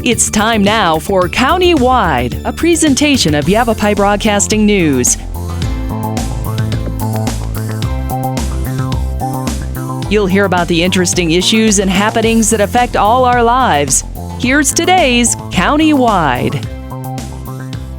It's time now for County-Wide, a presentation of Yavapai Broadcasting News. You'll hear about the interesting issues and happenings that affect all our lives. Here's today's County-Wide.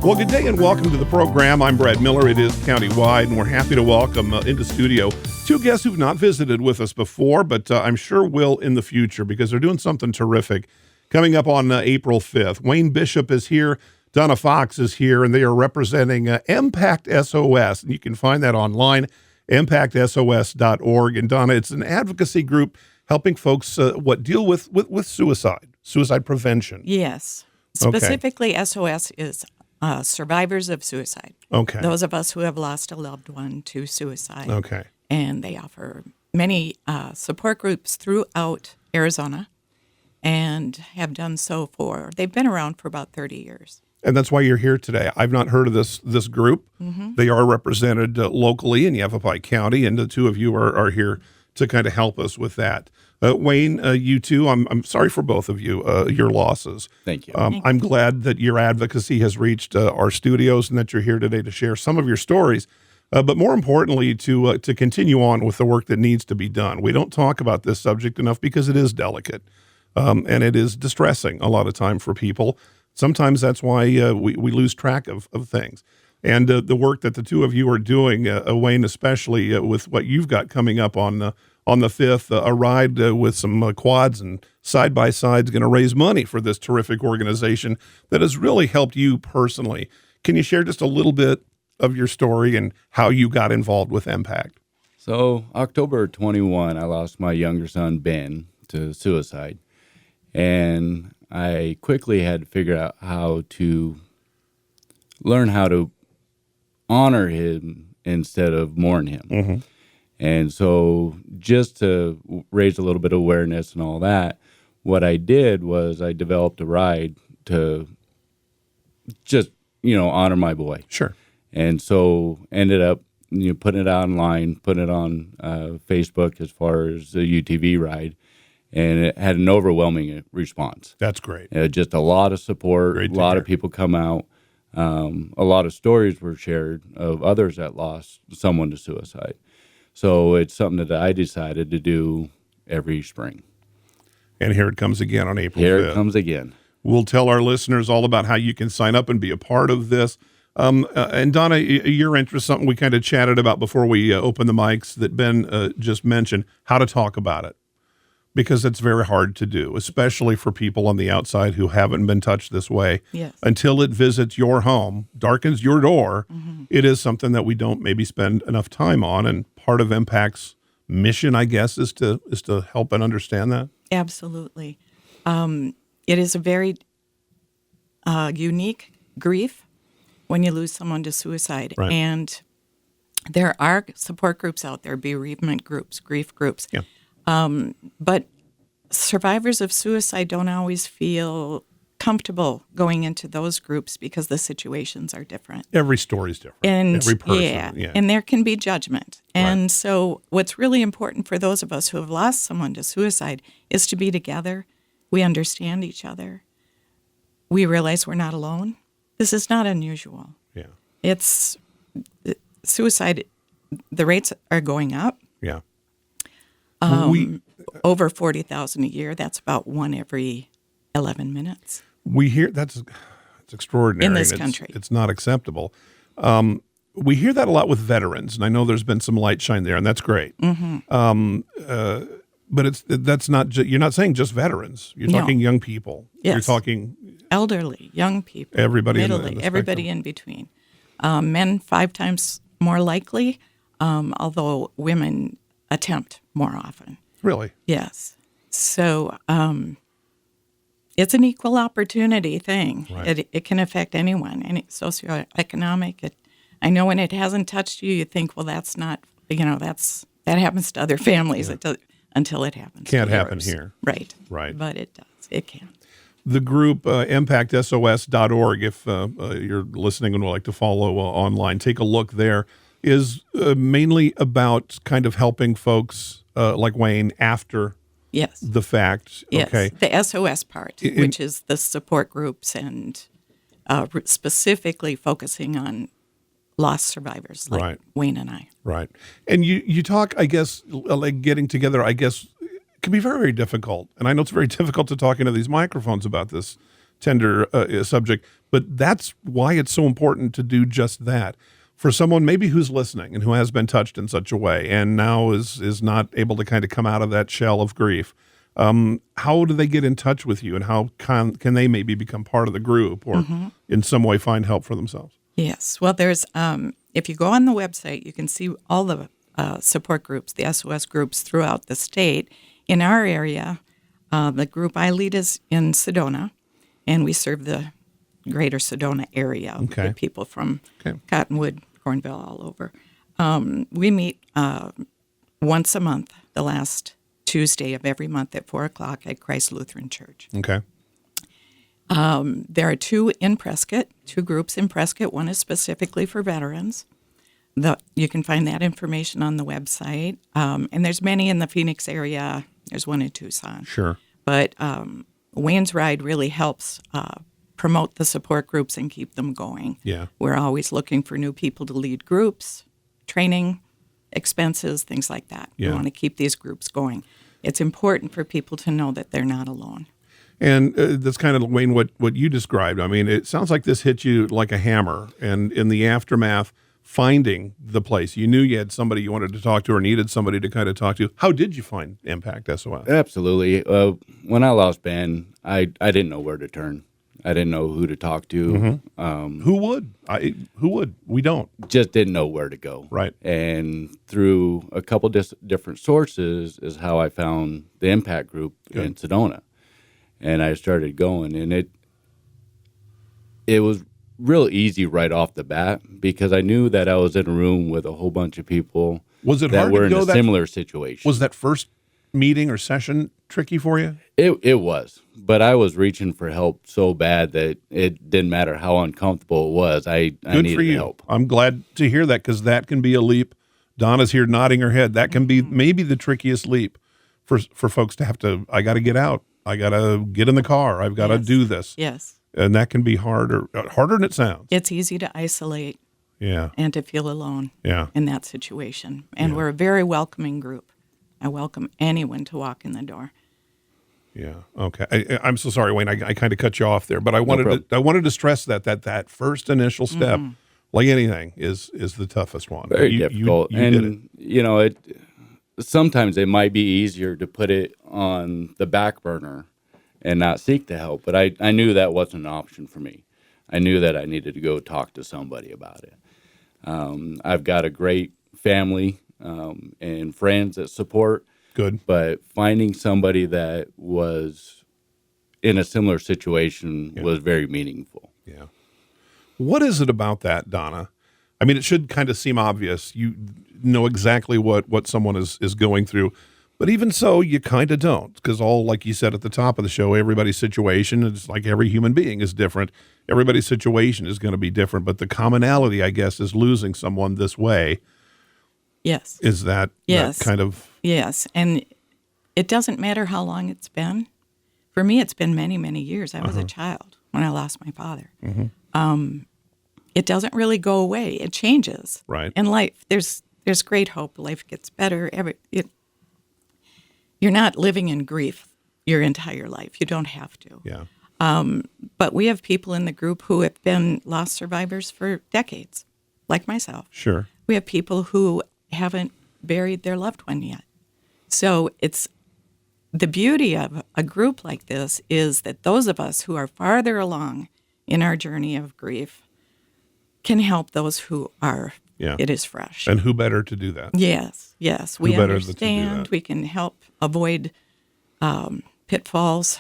Well, good day and welcome to the program. I'm Brad Miller. It is County-Wide, and we're happy to welcome into studio two guests who've not visited with us before, but I'm sure will in the future because they're doing something terrific. Coming up on April 5th, Wayne Bishop is here, Donna Fox is here, and they are representing EMPACTSOS, and you can find that online, EMPACTSOS.org. And Donna, it's an advocacy group helping folks deal with suicide prevention. Yes. Specifically, SOS is survivors of suicide. Okay. Those of us who have lost a loved one to suicide. Okay. And they offer many support groups throughout Arizona and have done so they've been around for about 30 years. And that's why you're here today. I've not heard of this group. Mm-hmm. They are represented locally in Yavapai County, and the two of you are here to kind of help us with that. Wayne, you too, I'm sorry for both of you, your losses. Thank you. I'm glad that your advocacy has reached our studios and that you're here today to share some of your stories, but more importantly, to continue on with the work that needs to be done. We don't talk about this subject enough because it is delicate, and it is distressing a lot of time for people. Sometimes that's why we lose track of things. And the work that the two of you are doing, Wayne especially, with what you've got coming up on the 5th, a ride with some quads and side-by-sides, going to raise money for this terrific organization that has really helped you personally. Can you share just a little bit of your story and how you got involved with Impact? So October 21, I lost my younger son, Ben, to suicide. And I quickly had to figure out how to learn how to honor him instead of mourn him. Mm-hmm. And so just to raise a little bit of awareness and all that, what I did was I developed a ride to just, honor my boy. Sure. And so ended up putting it online, putting it on Facebook as far as the UTV ride. And it had an overwhelming response. That's great. Just a lot of support, a lot of people come out. A lot of stories were shared of others that lost someone to suicide. So it's something that I decided to do every spring. And here it comes again on April 5th. Here it comes again. We'll tell our listeners all about how you can sign up and be a part of this. And Donna, your interest, something we kind of chatted about before we opened the mics that Ben just mentioned, how to talk about it. Because it's very hard to do, especially for people on the outside who haven't been touched this way. Yes. Until it visits your home, darkens your door, It is something that we don't maybe spend enough time on. And part of Impact's mission, I guess, is to help and understand that. Absolutely. It is a very unique grief when you lose someone to suicide. Right. And there are support groups out there, bereavement groups, grief groups. Yeah. But survivors of suicide don't always feel comfortable going into those groups because the situations are different. Every story is different. And every person. Yeah, and there can be judgment. And so what's really important for those of us who have lost someone to suicide is to be together. We understand each other. We realize we're not alone. This is not unusual. Yeah. It's suicide, the rates are going up. Yeah. Over 40,000 a year. That's about one every 11 minutes. We hear it's extraordinary in this country. It's not acceptable. We hear that a lot with veterans, and I know there's been some light shine there, and that's great. Mm-hmm. But that's not. You're not saying just veterans. You're talking young people. Yes. You're talking elderly, young people, everybody, everybody in between. Men 5 times more likely, although women attempt more often. Really? Yes. So it's an equal opportunity thing. Right. It can affect anyone, any socioeconomic. I know when it hasn't touched you, you think, well, that's not, that happens to other families until it happens. Can't to happen yours. here. Right. Right. But it does. It can. The group, EMPACTSOS.org, if you're listening and would like to follow online, take a look there, is mainly about kind of helping folks like Wayne after Yes. the fact. Yes. Okay. The SOS part, which is the support groups and specifically focusing on lost survivors like Right. Wayne and I. Right. And you talk, I guess, like getting together, I guess, can be very, very difficult. And I know it's very difficult to talk into these microphones about this tender subject, but that's why it's so important to do just that. For someone maybe who's listening and who has been touched in such a way and now is not able to kind of come out of that shell of grief, how do they get in touch with you, and how can they maybe become part of the group or in some way find help for themselves? Yes. Well, there's if you go on the website, you can see all the support groups, the SOS groups throughout the state. In our area, the group I lead is in Sedona, and we serve the greater Sedona area. Okay. With people from Okay. Cottonwood, Cornville, all over. We meet once a month, the last Tuesday of every month at 4 o'clock at Christ Lutheran Church. Okay. There are two groups in Prescott. One is specifically for veterans. You can find that information on the website. And there's many in the Phoenix area. There's one in Tucson. Sure. But Wayne's Ride really helps promote the support groups and keep them going. Yeah. We're always looking for new people to lead groups, training, expenses, things like that. Yeah. We want to keep these groups going. It's important for people to know that they're not alone. And that's kind of, Wayne, what you described. I mean, it sounds like this hit you like a hammer. And in the aftermath, finding the place, you knew you had somebody you wanted to talk to or needed somebody to kind of talk to. How did you find Impact SOS? Absolutely. When I lost Ben, I didn't know where to turn. I didn't know who to talk to. Who would? Who would? We don't. Just didn't know where to go. Right. And through a couple different sources is how I found the Impact group in Sedona. And I started going, and it was real easy right off the bat because I knew that I was in a room with a whole bunch of people Was it that hard were to in go a that similar situation. Was that first meeting or session tricky for you? It was, but I was reaching for help so bad that it didn't matter how uncomfortable it was. I Good needed for you. help. I'm glad to hear that, because that can be a leap. Donna's here nodding her head. That can be maybe the trickiest leap for folks to have to, I got to get out. I got to get in the car. I've got to do this. Yes. And that can be harder than it sounds. It's easy to isolate Yeah. and to feel alone Yeah. in that situation. And we're a very welcoming group. I welcome anyone to walk in the door. Yeah. Okay. I'm so sorry, Wayne. I kind of cut you off there, but I wanted to stress that first initial step, like anything, is the toughest one. Very difficult. You and did it. you know, sometimes it might be easier to put it on the back burner and not seek the help. But I knew that wasn't an option for me. I knew that I needed to go talk to somebody about it. I've got a great family and friends that support. Good. But finding somebody that was in a similar situation was very meaningful. Yeah. What is it about that, Donna? I mean, it should kind of seem obvious. You know exactly what someone is going through. But even so, you kind of don't, because like you said at the top of the show, everybody's situation, it's like every human being is different. Everybody's situation is going to be different. But the commonality, I guess, is losing someone this way. Yes. Is that kind of... Yes. And it doesn't matter how long it's been. For me, it's been many, many years. I was a child when I lost my father. It doesn't really go away. It changes. Right. In life, there's great hope. Life gets better. You're not living in grief your entire life. You don't have to. Yeah. But we have people in the group who have been lost survivors for decades, like myself. Sure. We have people who haven't buried their loved one yet. So it's the beauty of a group like this is that those of us who are farther along in our journey of grief can help those who are. Yeah. It is fresh. And who better to do that? Yes. We better to do understand. that? We can help avoid pitfalls,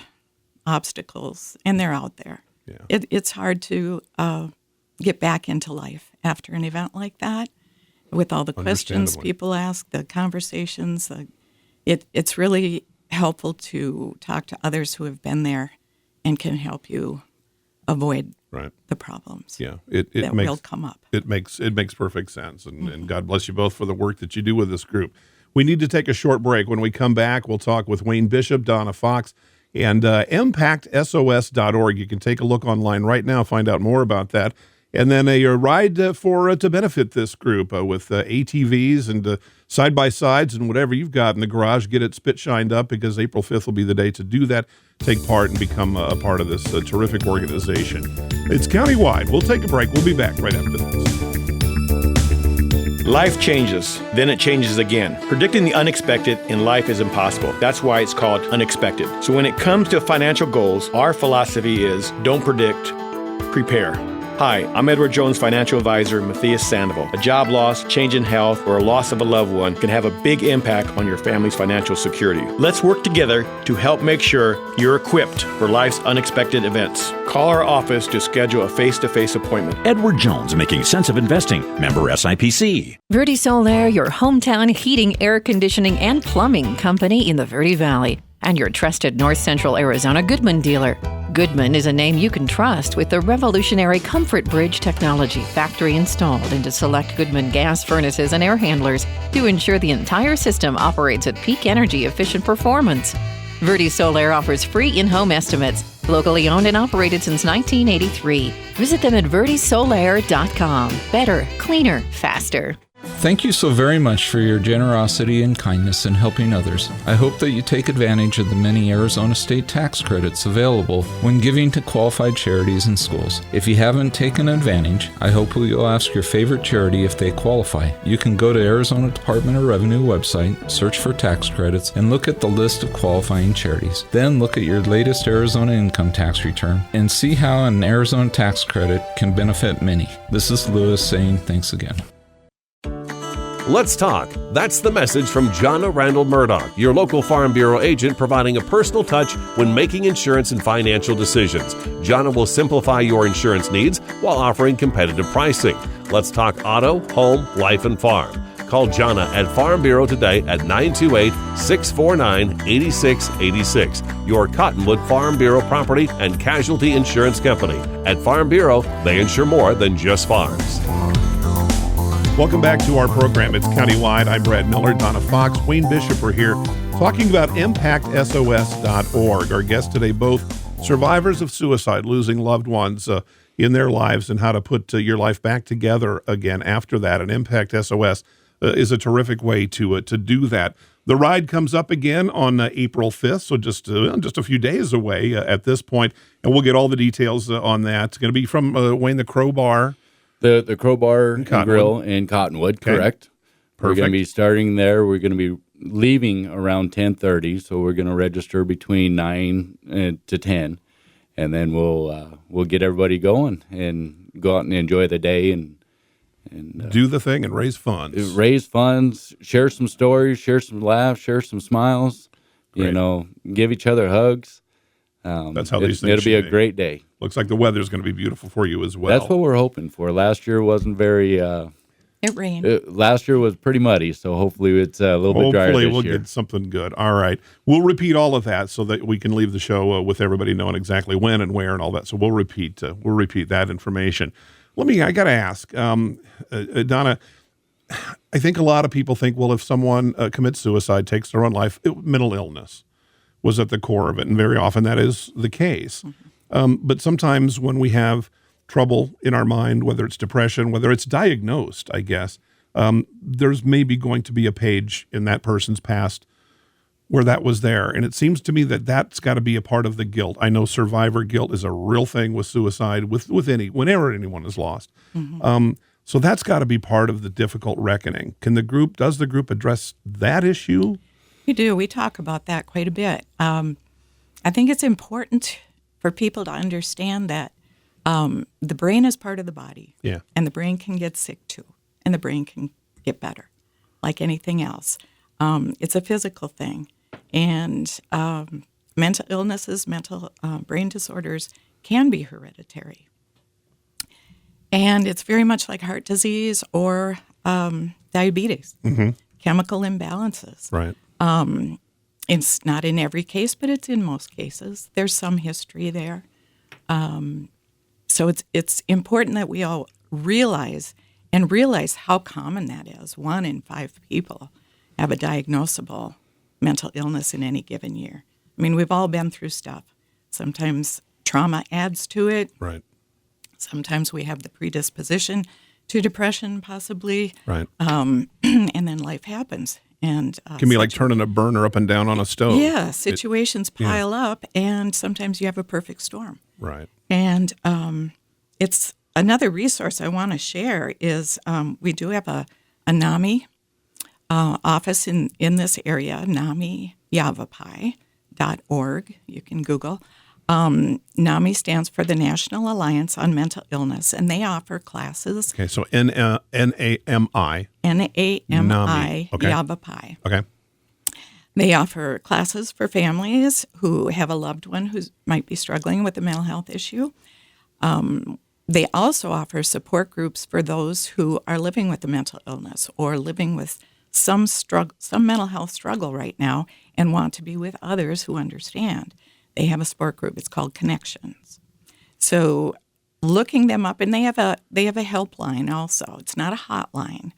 obstacles, and they're out there. Yeah. It's hard to get back into life after an event like that, with all the questions Understandably. people ask, the conversations. It's really helpful to talk to others who have been there and can help you avoid Right. the problems Yeah. that makes will come up. It makes perfect sense, and God bless you both for the work that you do with this group. We need to take a short break. When we come back, we'll talk with Wayne Bishop, Donna Fox, and EMPACTSOS.org. You can take a look online right now, find out more about that. And then a ride to benefit this group with ATVs and side-by-sides and whatever you've got in the garage. Get it spit shined up, because April 5th will be the day to do that. Take part and become a part of this terrific organization. It's countywide. We'll take a break. We'll be back right after this. Life changes, then it changes again. Predicting the unexpected in life is impossible. That's why it's called unexpected. So when it comes to financial goals, our philosophy is don't predict, prepare. Hi, I'm Edward Jones financial advisor Matthias Sandoval. A job loss, change in health, or a loss of a loved one can have a big impact on your family's financial security. Let's work together to help make sure you're equipped for life's unexpected events. Call our office to schedule a face-to-face appointment. Edward Jones, making sense of investing. Member SIPC. Verde Solaire, your hometown heating, air conditioning, and plumbing company in the Verde Valley, and your trusted North Central Arizona Goodman dealer. Goodman is a name you can trust with the revolutionary Comfort Bridge technology, factory installed into select Goodman gas furnaces and air handlers to ensure the entire system operates at peak energy efficient performance. Verde Solaire offers free in-home estimates, locally owned and operated since 1983. Visit them at verdesolaire.com. Better, cleaner, faster. Thank you so very much for your generosity and kindness in helping others. I hope that you take advantage of the many Arizona state tax credits available when giving to qualified charities and schools. If you haven't taken advantage, I hope you'll ask your favorite charity if they qualify. You can go to Arizona Department of Revenue website, search for tax credits, and look at the list of qualifying charities. Then look at your latest Arizona income tax return and see how an Arizona tax credit can benefit many. This is Lewis saying thanks again. Let's talk. That's the message from Jonna Randall Murdoch, your local Farm Bureau agent, providing a personal touch when making insurance and financial decisions. Jonna will simplify your insurance needs while offering competitive pricing. Let's talk auto, home, life, and farm. Call Jonna at Farm Bureau today at 928-649-8686. Your Cottonwood Farm Bureau property and casualty insurance company. At Farm Bureau, they insure more than just farms. Welcome back to our program. It's Countywide. I'm Brad Miller. Donna Fox, Wayne Bishop are here talking about EMPACTSOS.org. Our guests today, both survivors of suicide, losing loved ones in their lives, and how to put your life back together again after that. And Impact SOS is a terrific way to do that. The ride comes up again on April 5th, so just a few days away at this point, and we'll get all the details on that. It's going to be from Wayne, the Crowbar. The Crowbar and Grill in Cottonwood, okay. Correct. Perfect. We're going to be starting there. We're going to be leaving around 10:30, so we're going to register between 9 to 10, and then we'll get everybody going and go out and enjoy the day and do the thing and raise funds. Raise funds, share some stories, share some laughs, share some smiles. Great. Give each other hugs. That's how these things It'll be a great day. Looks like the weather's going to be beautiful for you as well. That's what we're hoping for. Last year wasn't very. It rained. Last year was pretty muddy, so hopefully it's a little bit drier this year. Hopefully we'll get something good. All right. We'll repeat all of that so that we can leave the show with everybody knowing exactly when and where and all that. So we'll repeat that information. I got to ask, Donna, I think a lot of people think, well, if someone commits suicide, takes their own life, mental illness was at the core of it, and very often that is the case. But sometimes when we have trouble in our mind, whether it's depression, whether it's diagnosed, I guess, there's maybe going to be a page in that person's past where that was there. And it seems to me that that's got to be a part of the guilt. I know survivor guilt is a real thing with suicide, whenever anyone is lost. Mm-hmm. So that's got to be part of the difficult reckoning. Does the group address that issue? We do. We talk about that quite a bit. I think it's important for people to understand that the brain is part of the body. Yeah. And the brain can get sick too. And the brain can get better, like anything else. It's a physical thing. And mental illnesses, brain disorders can be hereditary. And it's very much like heart disease or diabetes, mm-hmm. chemical imbalances. Right. It's not in every case, but it's in most cases. There's some history there. So it's important that we all realize how common that is, 1 in 5 people. have a diagnosable mental illness in any given year. I mean, we've all been through stuff. Sometimes trauma adds to it. Right. Sometimes we have the predisposition to depression, possibly. Right. And then life happens. And Can be like turning a burner up and down on a stove. Yeah, situations pile up, and sometimes you have a perfect storm. Right. And it's another resource I want to share is we do have a NAMI office in this area, NAMI Yavapai.org. You can Google. NAMI stands for the National Alliance on Mental Illness, and they offer classes. Okay, so NAMI. NAMI Okay. Yavapai. Okay. They offer classes for families who have a loved one who might be struggling with a mental health issue. They also offer support groups for those who are living with a mental illness or living with some mental health struggle right now and want to be with others who understand. They have a support group. It's called Connections. So looking them up, and they have a helpline also. It's not a hotline.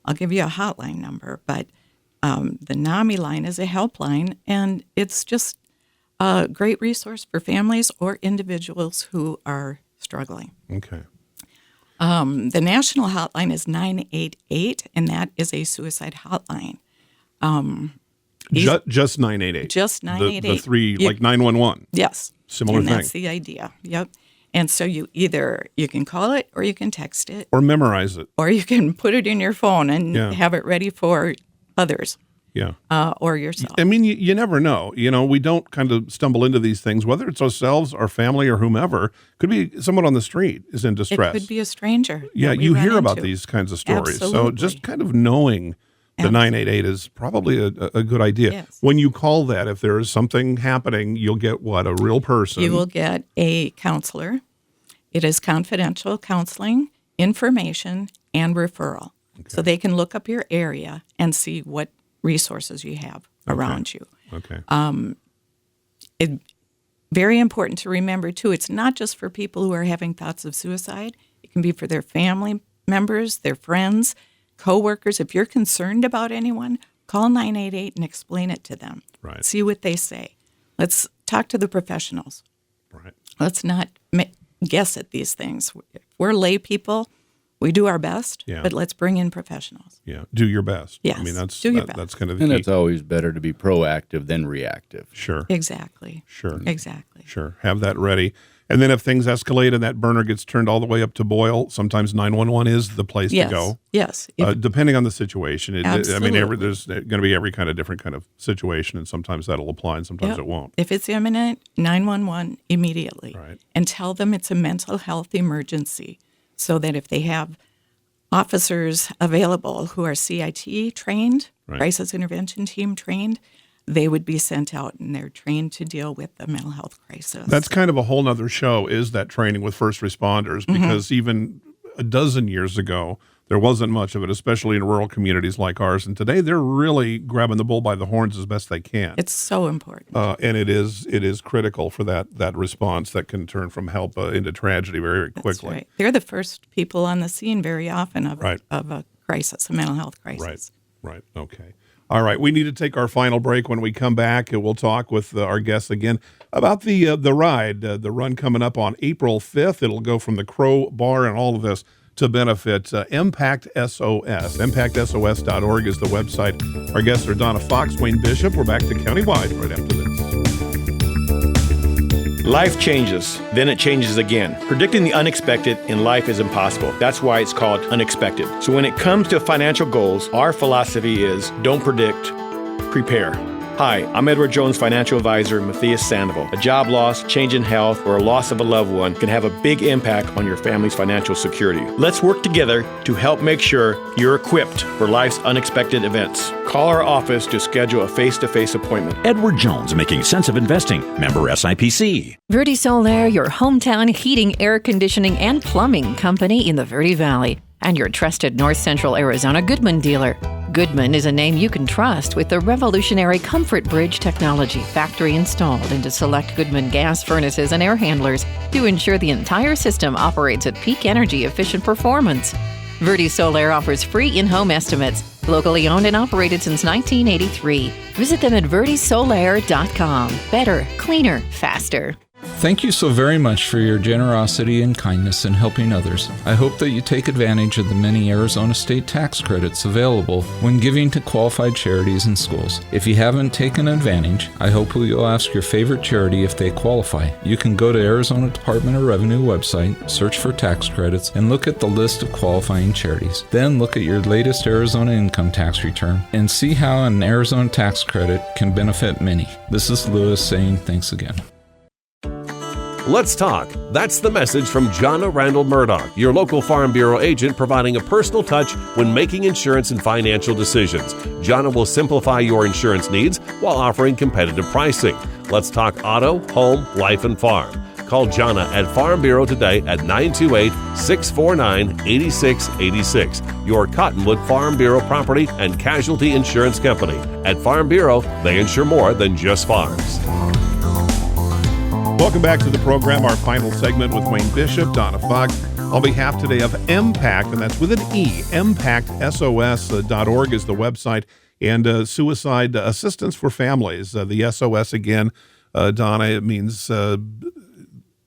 I'll give you a hotline number, but the NAMI line is a helpline, and it's just a great resource for families or individuals who are struggling. Okay. The national hotline is 988, and that is a suicide hotline. Just 988. Just 988. The three, like 911. Yes. Similar and thing. That's the idea. Yep. And so you can call it, or you can text it, Or memorize it. or you can put it in your phone and Yeah. have it ready for others. Yeah. Or yourself. I mean, you never know. We don't kind of stumble into these things, whether it's ourselves, our family, or whomever. Could be someone on the street is in distress. It could be a stranger. Yeah, that we you run hear about into. these kinds of stories. So Absolutely. just kind of knowing the 988 is probably a good idea. Yes. When you call that, if there is something happening, you'll get what? A real person. You will get a counselor. It is confidential counseling, information, and referral. So they can look up your area and see what resources you have around you. Okay. Very important to remember, too, it's not just for people who are having thoughts of suicide. It can be for their family members, their friends, coworkers. If you're concerned about anyone, call 988 and explain it to them. Right. See what they say. Let's talk to the professionals. Right. Let's not guess at these things. If we're lay people, we do our best, Yeah. but let's bring in professionals. Yeah. Do your best. Yes, I mean, that's do your best. that's kind of the And key. it's always better to be proactive than reactive. Sure. Exactly. Sure. Exactly. Sure. Have that ready. And then if things escalate and that burner gets turned all the way up to boil, sometimes 911 is the place Yes. to go. Yes. Depending on the situation. I mean, Absolutely. there's going to be every kind of different kind of situation, and sometimes that'll apply and sometimes Yep. it won't. If it's imminent, 911 immediately. Right. And tell them it's a mental health emergency so that if they have officers available who are CIT trained, Right. crisis intervention team trained, they would be sent out and they're trained to deal with the mental health crisis. That's kind of a whole nother show, is that training with first responders, Mm-hmm. because even a dozen years ago, there wasn't much of it, especially in rural communities like ours. And today they're really grabbing the bull by the horns as best they can. It's so important. And it is critical for that response that can turn from help into tragedy very That's quickly. right. They're the first people on the scene very often of Right. a crisis, a mental health crisis. Right. Okay. All right. We need to take our final break. When we come back, we'll talk with our guests again about the ride, the run coming up on April 5th. It'll go from the Crow Bar and all of this to benefit EMPACTSOS. EMPACTSOS.org is the website. Our guests are Donna Fox, Wayne Bishop. We're back to Countywide right after this. Life changes, then it changes again. Predicting the unexpected in life is impossible. That's why it's called unexpected. So when it comes to financial goals, our philosophy is don't predict, prepare. Hi, I'm Edward Jones financial advisor Matthias Sandoval. A job loss, change in health, or a loss of a loved one can have a big impact on your family's financial security. Let's work together to help make sure you're equipped for life's unexpected events. Call our office to schedule a face-to-face appointment. Edward Jones, making sense of investing. Member SIPC. Verde Solaire, your hometown heating, air conditioning, and plumbing company in the Verde Valley, and your trusted North Central Arizona Goodman dealer. Goodman is a name you can trust with the revolutionary Comfort Bridge technology, factory installed into select Goodman gas furnaces and air handlers to ensure the entire system operates at peak energy efficient performance. Verde Solaire offers free in-home estimates. Locally owned and operated since 1983. Visit them at verdisolaire.com. Better, cleaner, faster. Thank you so very much for your generosity and kindness in helping others. I hope that you take advantage of the many Arizona state tax credits available when giving to qualified charities and schools. If you haven't taken advantage, I hope you'll ask your favorite charity if they qualify. You can go to Arizona Department of Revenue website, search for tax credits, and look at the list of qualifying charities. Then look at your latest Arizona income tax return and see how an Arizona tax credit can benefit many. This is Lewis saying thanks again. Let's talk. That's the message from Donna Randall Murdoch, your local Farm Bureau agent, providing a personal touch when making insurance and financial decisions. Donna will simplify your insurance needs while offering competitive pricing. Let's talk auto, home, life, and farm. Call Donna at Farm Bureau today at 928-649-8686. Your Cottonwood Farm Bureau Property and Casualty Insurance Company. At Farm Bureau, they insure more than just farms. Welcome back to the program, our final segment with Wayne Bishop, Donna Fox, on behalf today of EMPACT, and that's with an E. EMPACTSOS.org is the website, and suicide assistance for families. The SOS again, Donna, it means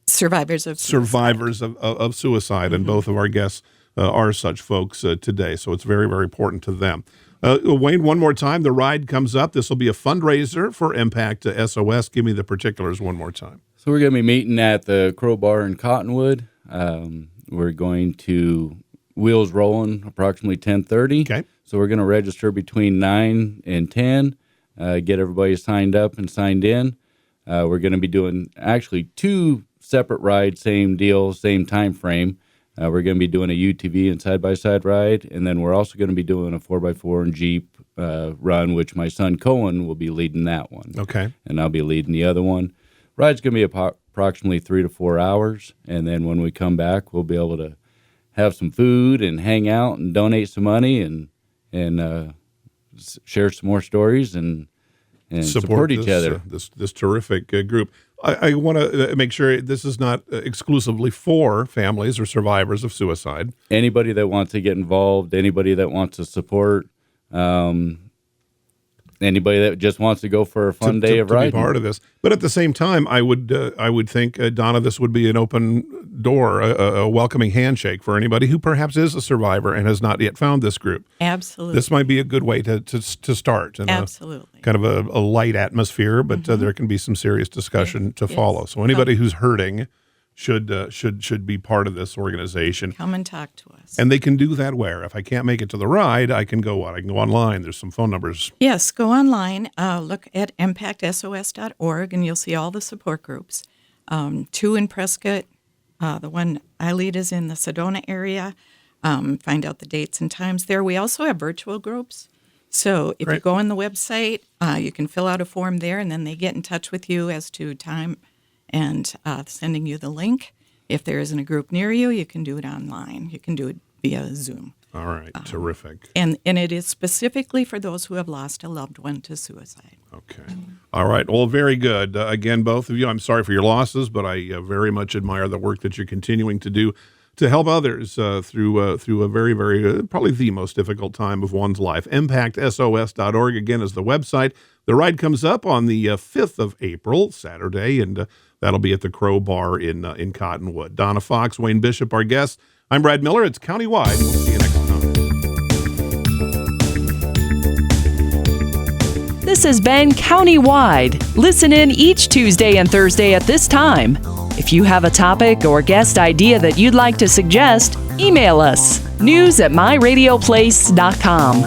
survivors of suicide, and both of our guests are such folks today, so it's very, very important to them. Wayne, one more time, the ride comes up. This will be a fundraiser for Impact SOS. Give me the particulars one more time. So we're going to be meeting at the Crow Bar in Cottonwood. We're going to wheels rolling approximately 10:30. Okay. So we're going to register between 9 and 10, get everybody signed up and signed in. We're going to be doing actually 2 separate rides, same deal, same time frame. We're going to be doing a UTV and side-by-side ride, and then we're also going to be doing a 4x4 and Jeep run, which my son Cohen will be leading that one. Okay. And I'll be leading the other one. Ride's going to be approximately 3 to 4 hours, and then when we come back, we'll be able to have some food and hang out and donate some money and share some more stories and support each other. This terrific group. I want to make sure this is not exclusively for families or survivors of suicide. Anybody that wants to get involved, anybody that wants to support, anybody that just wants to go for a fun day of riding. To be part of this. But at the same time, I would think, Donna, this would be an open door, a welcoming handshake for anybody who perhaps is a survivor and has not yet found this group. Absolutely. This might be a good way to start. Absolutely. Kind of a light atmosphere, but there can be some serious discussion to follow. So anybody who's hurting should be part of this organization. Come and talk to us. And they can do that where? If I can't make it to the ride, I can go what? I can go online. There's some phone numbers. Yes, go online. Look at EMPACTSOS.org, and you'll see all the support groups. 2 in Prescott. The one I lead is in the Sedona area. Find out the dates and times there. We also have virtual groups. So if you go on the website, you can fill out a form there, and then they get in touch with you as to time and sending you the link. If there isn't a group near you, you can do it online. You can do it via Zoom. All right, terrific. And it is specifically for those who have lost a loved one to suicide. Okay. All right. Well, very good. Again, both of you, I'm sorry for your losses, but I very much admire the work that you're continuing to do to help others through a very, very, probably the most difficult time of one's life. EMPACTSOS.org, again, is the website. The ride comes up on the 5th of April, Saturday, and that'll be at the Crow Bar in Cottonwood. Donna Fox, Wayne Bishop, our guests. I'm Brad Miller. It's Countywide. We'll see you next time. This has been Countywide. Listen in each Tuesday and Thursday at this time. If you have a topic or guest idea that you'd like to suggest, email us, news@myradioplace.com.